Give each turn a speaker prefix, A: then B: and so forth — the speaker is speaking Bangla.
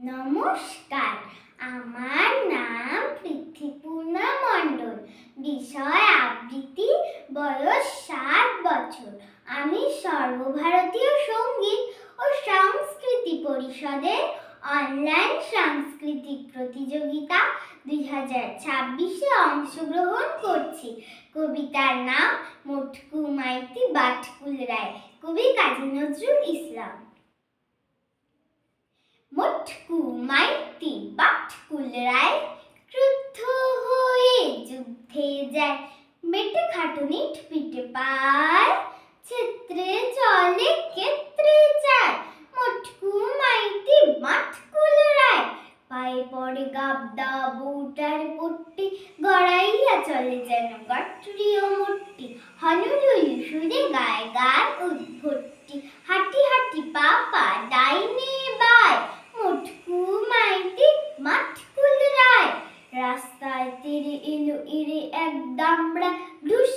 A: নমস্কার, আমার নাম পৃথ্বীপূর্ণা মণ্ডল। বিষয় আবৃত্তি, বয়স 7 বছর। আমি সর্বভারতীয় সঙ্গীত ও সংস্কৃতি পরিষদের অনলাইন সাংস্কৃতিক প্রতিযোগিতা 2026-এ অংশগ্রহণ করছি। কবিতার নাম মটকু মাইতি বাটকুল রায়, কবি কাজী নজরুল ইসলাম। মটকু মাইতি বাটকুল রায় ক্রুদ্ধ হয়ে যুদ্ধে যায়, মেটে খাটুনিট পিঠে পায়, ক্ষেত্রে চলে ক্ষেত্রে যায়। মটকু মাইতি বাটকুল রায় পায়ে পড়ে গাবদা বউটার পট্টি, গড়াইয়া চলে যেন গাট্টুরি ও মট্টি, হনুলুলু সুরে গায় গান উদ্ভট্টি, হাঁটি হাঁটি পাপা ডাইনে বায়। মটকু মাইতি বাটকুল রায় রাস্তায় তেরে এলো এরে এক দামড়া, ঢুস